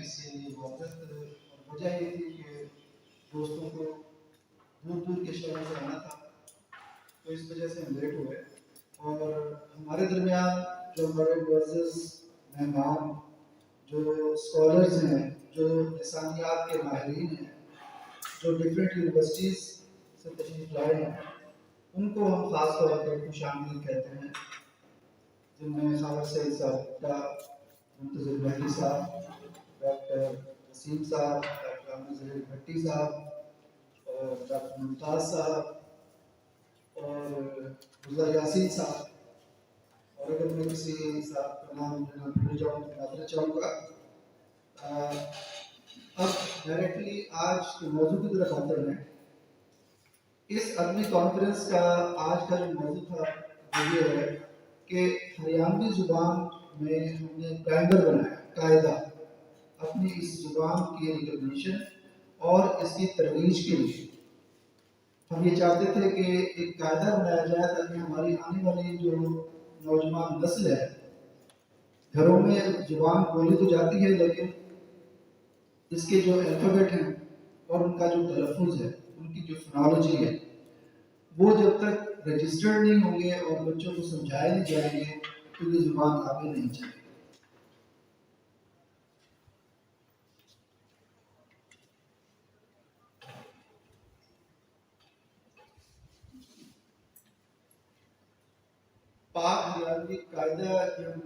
इससे वाक़फ़ और वजह ये थी कि दोस्तों को दूर-दूर के शहरों से आना था, तो इस वजह से हम लेट हुए। और हमारे दरमियान जो बड़े मुअज़्ज़ज़ मेहमान, जो स्कॉलर्स हैं, जो लिसानियात के माहिरीन हैं, जो डिफरेंट यूनिवर्सिटीज़ से तशरीफ़ लाए हैं, उनको हम ख़ास तौर पर खुशामदीद कहते हैं, जिनमें खावर सईद साहब का, मुंतज़िर महदी साहब, डॉक्टर वसीम साहब, डॉक्टर अहमद ज़हीर भट्टी साहब और डॉक्टर मुमताज़ साहब और गुलजार यासीन साहब, और अगर मैं किसी साहब का नाम लेना भूल जाऊँ तो माफ़रत चाहूँगा। अब डायरेक्टली आज के मौजू की तरफ आते हैं। इस आदमी कॉन्फ्रेंस का आज का जो मौजू था वो ये है कि हरियाणवी ज़ुबान में हमने प्राइमर बनाया, कायदा, अपनी इस ज़ुबान की रिकॉग्निशन और इसकी तरवीज के लिए हम ये चाहते थे कि एक कायदा बनाया जाए ताकि हमारी आने वाली जो नौजवान नस्ल है, घरों में ज़ुबान बोली तो जाती है लेकिन इसके जो अल्फ़ाबेट हैं और उनका जो तलफ़ुज़ है, उनकी जो फोनोलॉजी है, वो जब तक रजिस्टर्ड नहीं होंगे और बच्चों को समझाए नहीं जाएंगे तो ये ज़ुबान आगे नहीं चलेगी। पाक हरियाणवी कायदा की हम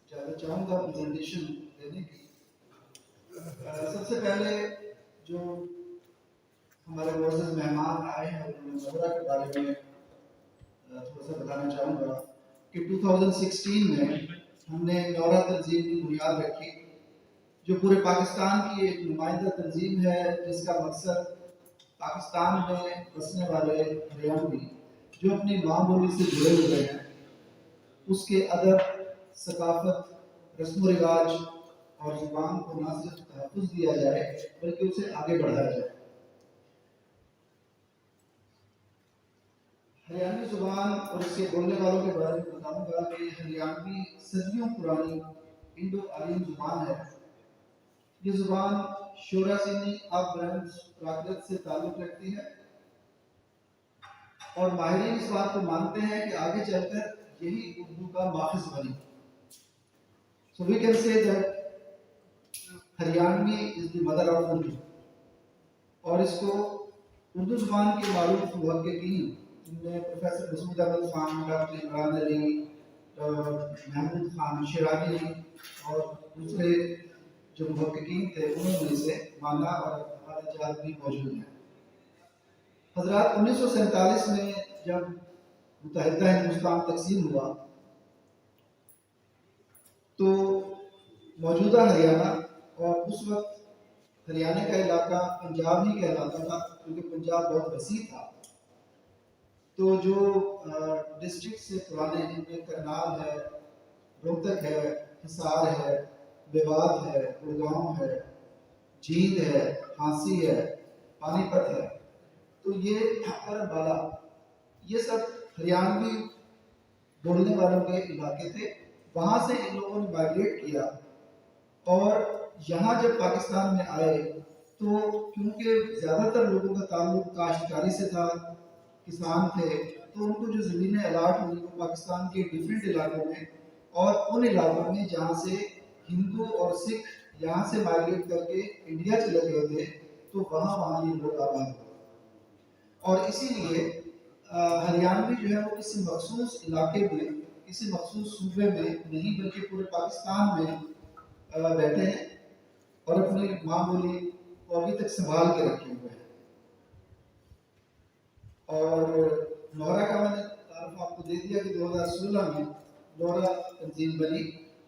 ज़्यादा चाहूँगा प्रेजेंटेशन देने की। सबसे पहले जो हमारे मुअज़्ज़ज़ मेहमान आए हैं उन्होंने नौरा के बारे में थोड़ा सा बताना चाहूँगा कि 2016 में हमने नौरा तंजीम की बुनियाद रखी, जो पूरे पाकिस्तान की एक नुमाइंदा तंजीम है जिसका मकसद पाकिस्तान में बसने वाले हरियाणवी जो अपनी माँ बोली से जुड़े हुए हैं, उसके अदब, सकाफत, रस्म रिवाज और ज़ुबान को न सिर्फ तहफ़्फ़ुज़ दिया जाए बल्कि उसे आगे बढ़ाया जाए। हरियाणवी ज़ुबान और इसके बोलने वालों के बारे में बताऊंगा कि हरियाणवी सदियों पुरानी इंडो आर्यन ज़ुबान है। ये ज़ुबान शोरासीनी प्राकृत से ताल्लुक़ रखती है और माहिरीन इस बात को मानते हैं कि आगे चलकर यही उर्दू का माखज़ बनी। So we can say that Haryanvi is the mother of Urdu. और इसको उर्दू ज़ुबान के मारूफ मुहक्किकीन जिनमें प्रोफेसर मसूद अहमद खान, डॉक्टर इमरान अली, महमूद खान शिराजी और दूसरे जो मुहक्किकीन थे उन्होंने इसे माना और हमारे जात भी मौजूद हैं। हज़रात 1947 में जब मुत्तहिदा हिंदुस्तान तकसीम हुआ तो मौजूदा हरियाणा और उस वक्त हरियाणा का इलाका पंजाब ही कहलाता था क्योंकि पंजाब बहुत वसी था। तो जो डिस्ट्रिक्ट से पुराने जिनमें करनाल है, रोहतक है, हिसार है, मेवात है, गुड़गांव है, जींद है, झांसी है, पानीपत है, तो ये अरबाला, ये सब हरियाणवी बोलने वालों के इलाके थे। वहाँ से इन लोगों ने माइग्रेट किया और यहाँ जब पाकिस्तान में आए तो क्योंकि ज़्यादातर लोगों का ताल्लुक काश्तकारी से था, किसान थे, तो उनको जो ज़मीनें अलाट हुई वो पाकिस्तान के डिफरेंट इलाकों में और उन इलाकों में जहाँ से हिंदू और सिख यहाँ से माइग्रेट करके इंडिया चले गए थे, तो वहाँ ये लोग आबाद हुए। और इसीलिए हरियाणवी जो है वो किसी मखसूस इलाके में, किसी मखसूस सूबे में नहीं बल्कि पूरे पाकिस्तान में बैठे हैं और अपनी माँ बोली को अभी तक संभाल के रखे हुए हैं। और नौरा का मैंने तारुफ आपको दे दिया कि 2016 में नौरा तंजीम बनी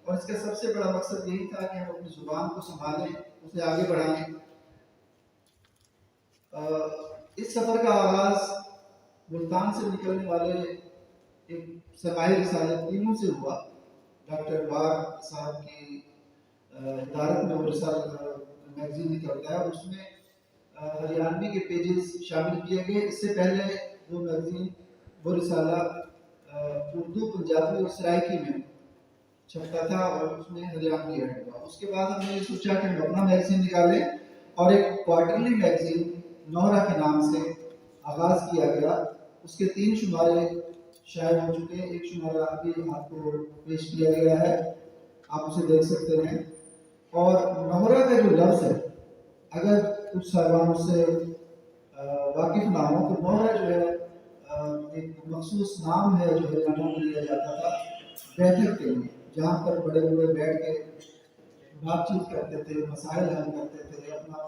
और इसका सबसे बड़ा मकसद यही था कि हम अपनी ज़ुबान को संभालें, उसे आगे बढ़ाएं। इस सफ़र का आगाज़ मुल्तान से निकलने वाले एक सरमाही रिसाले तीनों से हुआ। डॉक्टर वार साहब की हिदायत में वो रिसाला मैगजीन निकलता है, उसमें हरियाणवी के पेजेस शामिल किए गए। इससे पहले वो मैगजीन वो रिसाला उर्दू, पंजाबी और सराइकी में छपता था और उसमें हरियाणवी ऐड हुआ। उसके बाद हमने ये सोचा कि हम अपना मैगजीन निकालें और एक क्वार्टरली मैगजीन नौरा के नाम से आगाज़ किया गया। उसके 3 शुमारे शायद हो चुके हैं, एक शुमारा अभी आपको पेश किया गया है, आप उसे देख सकते हैं। और नौरा का जो लफ्ज़ है, अगर कुछ साहिबान उससे वाकिफ ना हो तो नौरा जो है एक मखसूस नाम है जो हरियाणा में लिया जाता था बैठक के लिए, जहाँ पर बड़े बड़े बैठ के बातचीत करते थे, मसाइल हल करते थे, अपना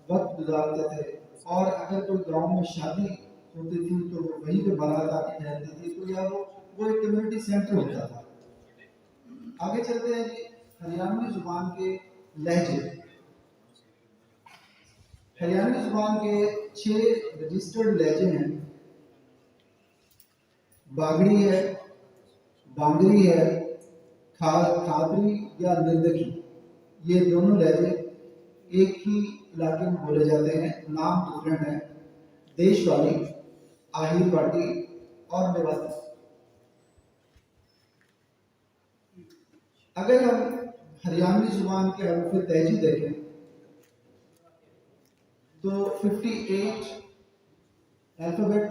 वक्त गुजारते थे। और अगर कोई गांव में शादी होती थी तो वहीं पे बारात आके ठहरती थी, तो या वो एक कम्युनिटी सेंटर होता था। आगे चलते हैं जी, हरियाणवी जुबान के लहजे। हरियाणवी जुबान के 6 रजिस्टर्ड लहजे हैं। बागड़ी है, बांगरी है, खादरी या निर्दकी, ये दोनों लहजे एक ही इलाके में बोले जाते हैं, नाम डिफरेंट है। देशवाली, आहिर पाटी और मेवाती। अगर हम हरियाणवी जुबान के हरूफ तहजी देखें तो 58 अल्फाबेट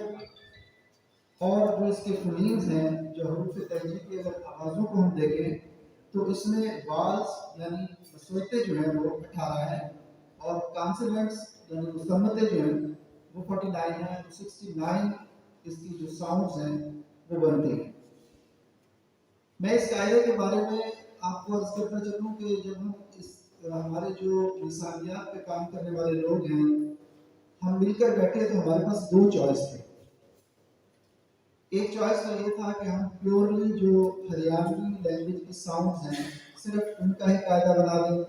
और जो इसके फोनीम्स हैं, जो हरूफ तहजी की अगर आवाज़ों को हम देखें तो इसमें वाल्स यानी मसवते जो हैं वो 18 हैं और कॉन्सोनेंट्स यानी मुसम्मतें जो हैं वो 49 हैं। तो 69 इसकी जो साउंड्स हैं वो बनती हैं। मैं इस कायदे के बारे में आपको अर्ज करना चाहूँ कि जब हम इस हमारे जो लिसानियात पे काम करने वाले लोग हैं, हम मिलकर बैठे तो हमारे पास 2 चॉइस थे। एक चॉइस तो ये था कि हम प्योरली जो हरियाणवी लैंग्वेज की साउंड्स हैं सिर्फ उनका ही कायदा बना दें,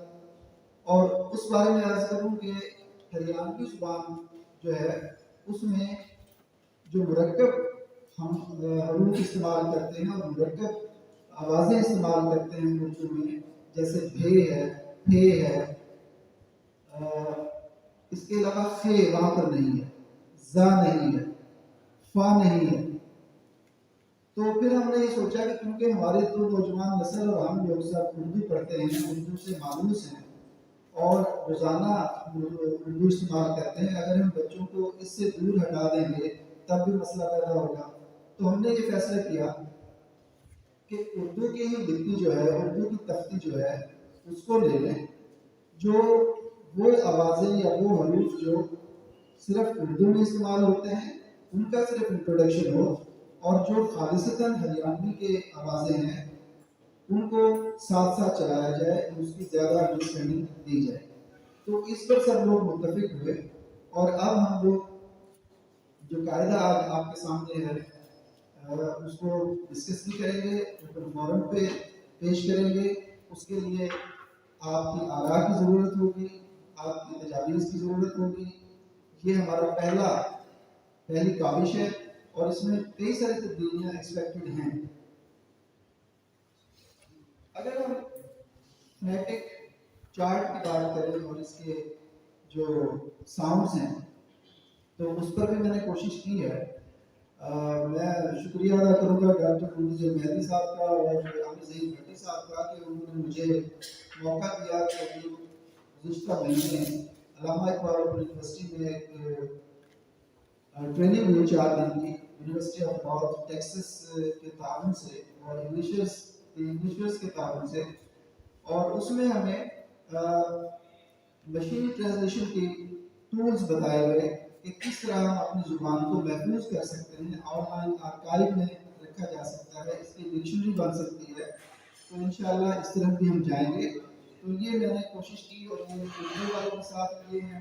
और उस बारे में अर्ज करूँ कि हरियाणवी जुबान जो है उसमें जो मुरक्कब हम हरूफ इस्तेमाल करते हैं और मुरक्कब आवाज़ें इस्तेमाल करते हैं उर्दू में, जैसे भे है, फे है, इसके अलावा फे वहाँ पर नहीं है, जा नहीं है, फा नहीं है। तो फिर हमने ये सोचा कि क्योंकि हमारे तो नौजवान नस्ल और हम लोग सब उर्दू पढ़ते हैं, उर्दू से मानूस हैं और रोज़ाना उर्दू इस्तेमाल करते हैं, अगर हम बच्चों को इससे दूर हटा देंगे तब भी मसला पैदा होगा। तो हमने ये फैसला किया कि उर्दू की ही लिपि जो है, उर्दू की तख्ती जो है उसको ले लें, जो वो आवाज़ें या वो हरूफ जो सिर्फ उर्दू में इस्तेमाल होते हैं उनका सिर्फ इंट्रोडक्शन हो, और जो खालिसतन हरियाणवी के आवाज़ें हैं उनको साथ साथ चलाया जाए, उसकी ज़्यादा अंडरस्टैंडिंग दी जाए। तो इस पर सब लोग मुत्तफिक हुए और अब हम लोग जो कायदा आज आपके सामने है उसको डिस्कस भी करेंगे, ओपन फोरम पे पेश करेंगे। उसके लिए आपकी आरा की ज़रूरत होगी, आपकी तजावीज़ की ज़रूरत होगी। ये हमारा पहली काविश है और इसमें कई सारी तब्दीलियाँ एक्सपेक्टेड हैं। अगर हम फोनेटिक चार्ट की बात करें और इसके जो साउंड्स हैं तो उस पर भी मैंने कोशिश की है। मैं शुक्रिया अदा करूँगा डॉक्टर मुंतज़िर मेहदी साहब का और आमिर ज़हीर भट्टी साहब का कि उन्होंने मुझे मौका दिया कि अभी गुज़िश्ता महीने अल्लामा इकबाल ओपन यूनिवर्सिटी में एक ट्रेनिंग हुई 4 दिन की, यूनिवर्सिटी ऑफ नॉर्थ टेक्सास के ताउन से और इंग्लिशर्स के ताउन से, और उसमें हमें मशीनी ट्रांसलेशन के टूल्स बताए गए कि किस तरह हम अपनी ज़ुबान को महफूज कर सकते हैं, ऑनलाइन आर्काइव में रखा जा सकता है, इसकी डिक्शनरी बन सकती है। तो इंशाल्लाह इस तरफ भी हम जाएंगे। तो ये मैंने कोशिश की और मैंने वीडियो वालों के साथ किए हैं।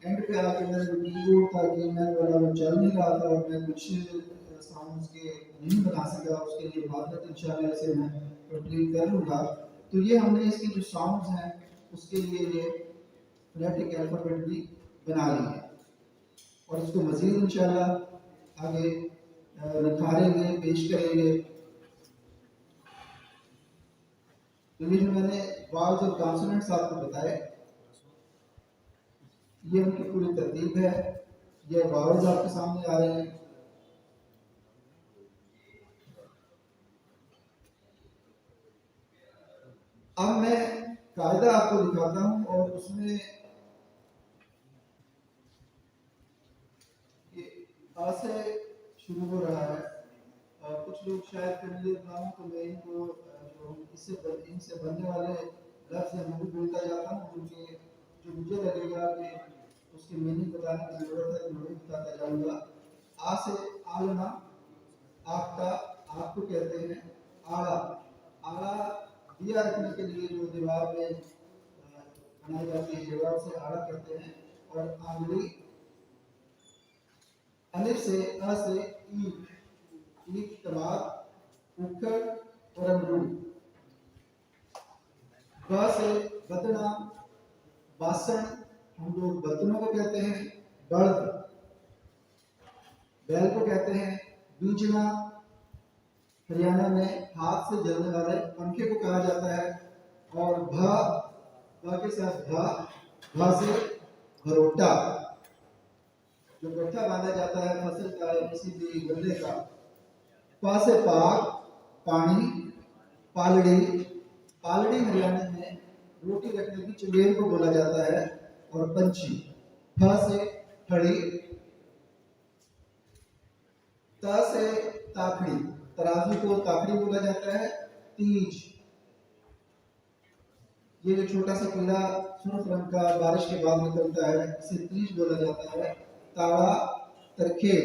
एंड पे आके मेरा जो कीबोर्ड था ईमेल वाला वो चल नहीं रहा था और मैं कुछ साउंड्स के नहीं बना सका, उसके लिए माजरत इंशाल्लाह इसे मैं कंप्लीट कर लूँगा। तो ये हमने इसके जो साउंड्स हैं उसके लिए ये फोनेटिक अल्फ़ाबेट भी बना ली है और इसको मज़ीद इंशाल्लाह आगे निखारेंगे, पेश करेंगे। तो ये जो मैंने वाल्स और कॉन्सोनेंट्स आपको बताए, ये उनकी पूरी तरतीब है। ये वावल्स आपके सामने आ रहे हैं। अब मैं कायदा आपको दिखाता हूं और उसमें आ से शुरू हो रहा है और कुछ लोग शायद फेमिलियर ना हो तो मैं इनको जो इनसे बनने वाले लफ्ज है मैं भी बोलता जाता हूँ, क्योंकि जो मुझे लगेगा कि उसकी मीनिंग बताने की जरूरत है तो मैं भी बताता जाऊंगा। आ से आलना, आपका, आपको कहते हैं। आड़ा, आड़ा दिया रखने के लिए जो दीवार में बनाई जाती है जगह उसे आड़ा कहते हैं। और आंगली, अलिफ से अ से ईख, ईख के बाद उखड़ और अमरूद। ब से बदना, बासन, हम लोग बर्तनों को कहते हैं। बल्ब, बैल को कहते हैं। बीजना, हरियाणा में हाथ से जलने वाले पंखे को कहा जाता है। और भ के साथ भ से भरोटा, जो गट्ठा बांधा जाता है फसल का या किसी भी गन्ने का। पा से पाग, पानी। पालड़ी, पालड़ी हरियाणा में रोटी रखने की चुड़ैल को बोला जाता है। और पंछी। फ से फड़ी। त से ताकड़ी, तराजू को ताकड़ी बोला जाता है। तीज, ये जो छोटा सा कीड़ा सुर्ख रंग का बारिश के बाद निकलता है इसे तीज बोला जाता है। ताड़ा, तरखेत,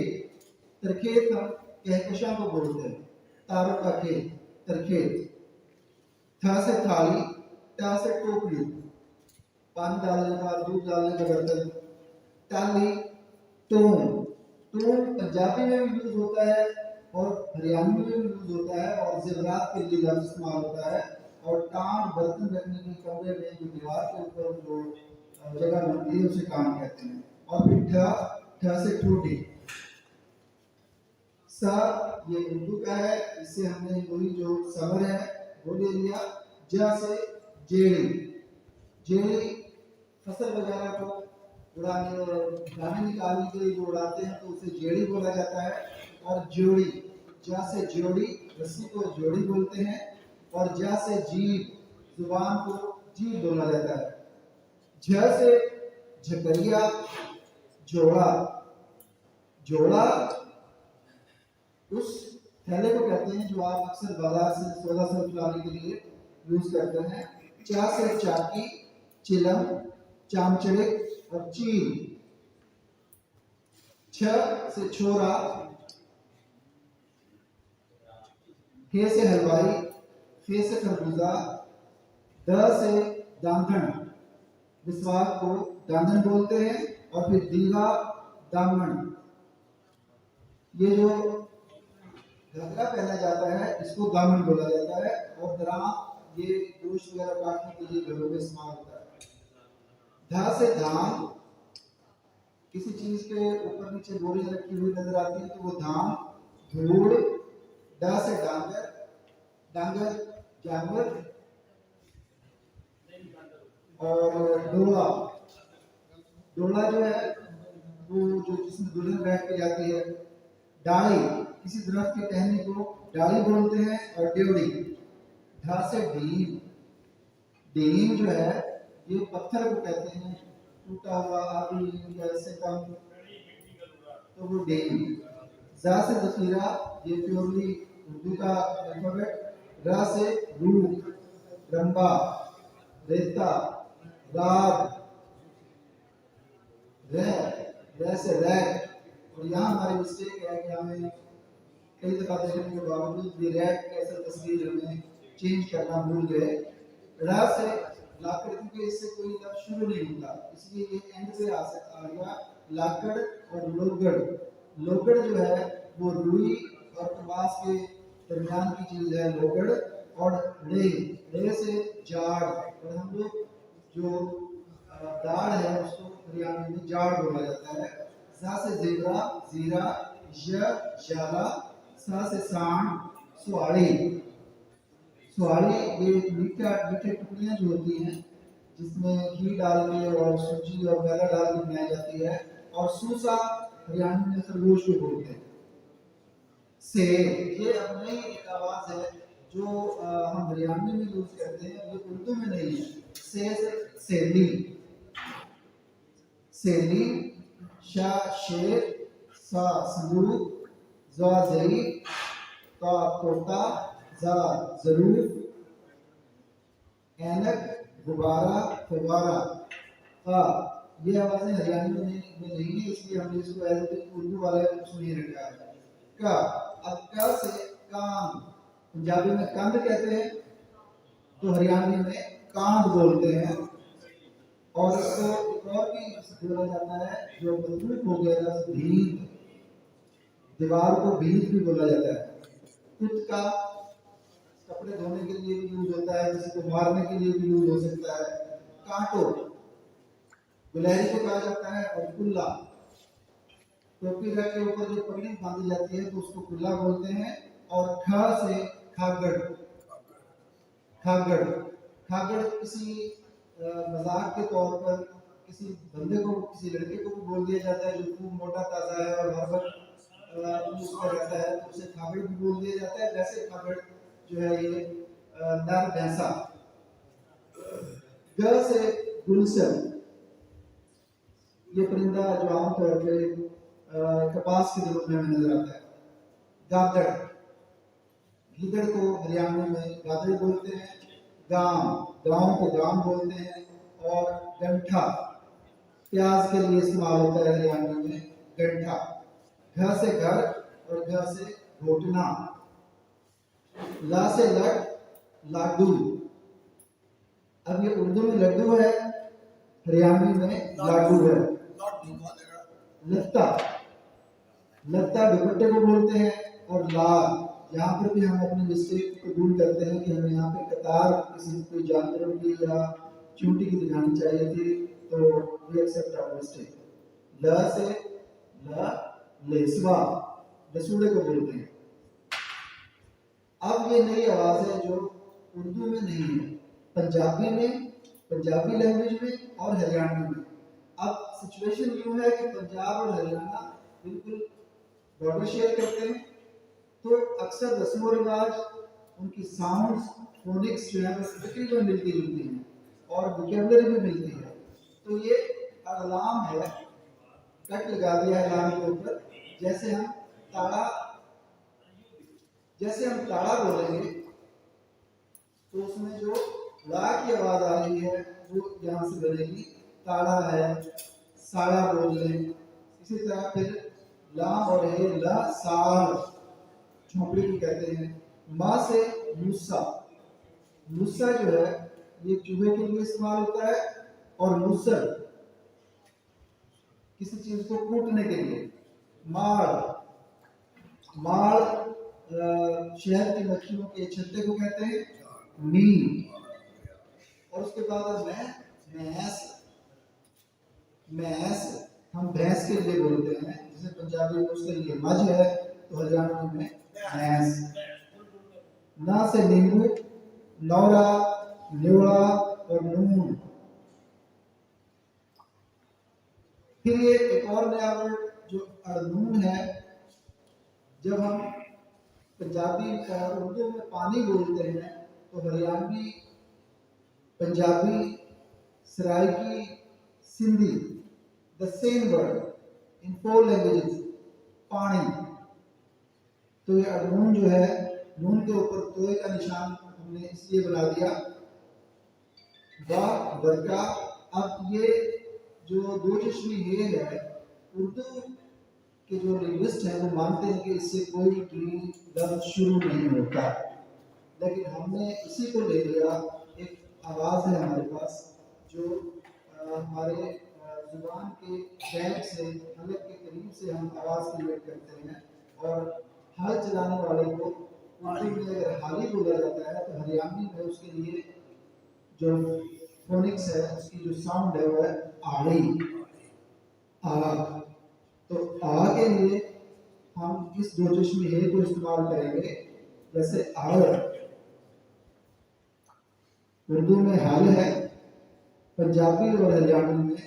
तरखेत हम कहकशां को बोलते हैं। तारों का खेत, तरखेत। था से थाली, टा से टोकरी, पानी डालने का, दूध डालने का बर्तन। टाली, टोन, टोन पंजाबी में भी यूज होता है और हरियाणवी में भी यूज होता है और जेवरात के लिए लफ्ज इस्तेमाल होता है। और टाट, बर्तन रखने की कमरे में जो दीवार के ऊपर जो जगह बनती है उसे काम कहते हैं। और फिर ठ से ठोडी। सा, ये उर्दू का है, इससे हमने वही जो समर है वो ले लिया। ज से जेड़ी, जेड़ी फसल वगैरह को उड़ाने और दाने निकालने के लिए जो उड़ाते हैं तो उसे जेड़ी बोला जाता है। और जोड़ी, जा से जोड़ी, रस्सी को जोड़ी बोलते हैं। और जा से जीभ, जुबान को जीभ बोला जाता है। झ से झकरिया, जोड़ा, जोड़ा उस थैले को कहते हैं जो आप अक्सर बाजार से सौदा सब लाने के लिए यूज करते हैं। चा से चाकी, चिलम, चामचड़े और चील। छ से छोरा, हे से हलवाई, फे से खरबूजा। द से दामन, विश्वास को दामन बोलते हैं। और फिर दीवा, दामन, ये जो घगरा पहना जाता है इसको दामन बोला जाता है। और दराम, ये गोश्त वगैरह काटने के लिए घरों में इस्तेमाल होता है। धा से धाम, किसी चीज के ऊपर नीचे बोरी रखी हुई नजर आती है तो वो धाम। धूड़, डा से डांगर, डांगर जानवर। और डोला, डोला जो है वो जो जिसमें दुल्हन बैठ के जाती है। डाली, किसी दरख्त के टहनी को डाली बोलते हैं। और ड्योड़ी, ढा से डीम, डीम जो है ये पत्थर को कहते हैं, टूटा हुआ आदि या ऐसे काम तो वो डीम। जा से जखीरा, ये प्योरली उर्दू का अल्फाबेट। रा से रूह, रंबा, रेता, राग, रह से रैक। और यहाँ हमारी मिस्टेक है कि हमें कई दफा देखने के बावजूद भी रैक की असल तस्वीर हमें चेंज करना भूल गए। रा से लाकड़, क्योंकि इससे कोई लफ्ज शुरू नहीं होता इसलिए ये एंड पे आ गया। लाकड़ और लोगड़, लोगड़ जो है वो रुई और कपास के दरमियान की चीज है लोगड़। और रे से जाड़, और हम लोग जो दाढ़ है उसको हरियाणा में जाड़ बोला जाता है। सा से जेबरा, जीरा, शाला। सा से सांड, सुआड़ी, सुआड़ी ये मीठे टुकड़ियां जो होती हैं जिसमें घी डाल के और सूजी और मैदा डाल के बनाई जाती है। और सूसा हरियाणा में खरगोश को बोलते हैं। से, ये अपने ही एक आवाज है जो हम हरियाणवी में यूज करते हैं ये उर्दू में नहीं है। सेली, सेली, शा शेर, सा संदूक, जा जई, का तोता, जा जरूर, ऐनक, गुब्बारा, फव्वारा। ये आवाजें हरियाणवी में नहीं है, इसलिए हमने इसको एज उर्दू वाले उसमें ही रखा है। का, अब का से कान, पंजाबी में कंध कहते हैं तो हरियाणवी में कांध बोलते हैं। और इसको एक और भी बोला जाता है, जो मजबूत हो गया था भीत, दीवार को भीत भी बोला जाता है। कुत का कपड़े धोने के लिए भी यूज होता है, किसी को मारने के लिए भी यूज हो सकता है। कांटो गुलहरी को कहा जाता है। और कुल्ला, टोपी रख के ऊपर जो पगड़ी बांधी जाती है तो उसको कुल्ला बोलते हैं। और ख से खागड़, खागड़, खागड़ किसी मजाक के तौर पर किसी बंदे को, किसी लड़के को भी बोल दिया जाता है जो खूब मोटा ताजा है और हर वक्त उसका रहता है तो उसे खागड़ भी बोल दिया जाता है। वैसे खागड़ जो है ये नर भैंसा। ग से गुलशन, ये परिंदा जो आमतौर पे कपास के दिनों में नजर आता है। गादड़, गीदड़ को हरियाणवी में गादड़ बोलते हैं। गांव, गांव को गांव बोलते हैं। और गंठा, प्याज के लिए इस्तेमाल होता है हरियाणवी में, गंठा। घ से घर और घ से घोटना। ला से लट, लाडू। अब ये उर्दू में लड्डू है, हरियाणवी में लाडू है। लत्ता, लत्ता दुपट्टे को बोलते हैं। और लाल, यहाँ पर भी हम अपनी मिस्टेक कबूल करते हैं कि हमें यहाँ पे कतार किसी कोई जानवरों की या चूंटी की दिखानी चाहिए थी, तो वी एक्सेप्ट आवर मिस्टेक। ल से लेसवा, लसूड़े को बोलते हैं। अब ये नई आवाज है जो उर्दू में नहीं है, पंजाबी में, पंजाबी लैंग्वेज में और हरियाणवी में। अब सिचुएशन यूं है कि पंजाब और हरियाणा बिल्कुल बॉर्डर शेयर करते हैं, तो अक्सर रस्म और रिवाज, उनकी साउंड्स, फोनिक्स जो है तकरीबन मिलती जुलती हैं और वोकैबुलरी भी मिलती है। तो ये अलार्म है, कट लगा दिया है अलार्म के ऊपर। जैसे हम ताड़ा, जैसे हम ताड़ा बोलेंगे तो उसमें जो ला की आवाज आ रही है वो यहाँ से बनेगी, ताड़ा है, साड़ा बोल लें। इसी तरह फिर ला और है, ला साड़, झोंपड़ी को कहते हैं। माँ से मूसा, मूसा जो है ये चूहे के लिए इस्तेमाल होता है। और मूसल किसी चीज को कूटने के लिए। माड़, माड़ शहर की मक्खियों के छत्ते को कहते हैं। मीन। और उसके बाद भैंस, भैंस हम भैंस के लिए बोलते हैं, जैसे पंजाबी में उसके लिए मझ है तो हरियाणवी में भैंस। ना से नींबू, नौरा, न्योड़ा और नून। फिर ये एक और नया वर्ड जो अड़नून है। जब हम पंजाबी का उर्दू में पानी बोलते हैं तो Haryanvi, Punjabi, Saraiki, Sindhi, the same word in 4 languages, पानी। तो ये अड़नून जो है, नून के ऊपर तोय का निशान हमने इसलिए बना दिया, वाह वर्का। अब ये जो दो चश्मी ये है, उर्दू के जो लिंग्विस्ट हैं वो मानते हैं कि इससे कोई लफ्ज शुरू नहीं होता, लेकिन हमने इसी को ले लिया। एक आवाज़ है हमारे पास जो हमारे जुबान के बैग से, हलक के करीब से हम आवाज़ क्रिएट करते हैं। और हाल चलाने वाले को उर्दू में अगर हाली बोला जाता है तो हरियाणवी में उसके लिए जो फोनिक्स है, उसकी जो साउंड है वो है आड़ी, आ। तो आ के लिए हम इस दो चश्मे हे को इस्तेमाल करेंगे। जैसे आड़ उर्दू में हल है, पंजाबी और हरियाणवी में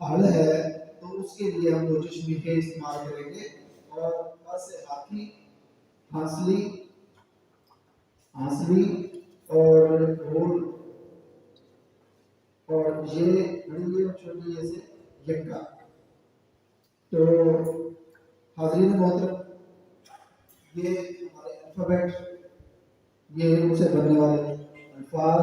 हल है, तो उसके लिए हम दो चश्मे हे इस्तेमाल करेंगे। और से हाथी, हांसली, आंसली और होल, और ये बड़ी ये छोटी जैसे यक्का। तो हाज़रीन मोहतरम, ये हमारे अल्फ़ाबेट, ये उनसे बनने वाले अल्फाज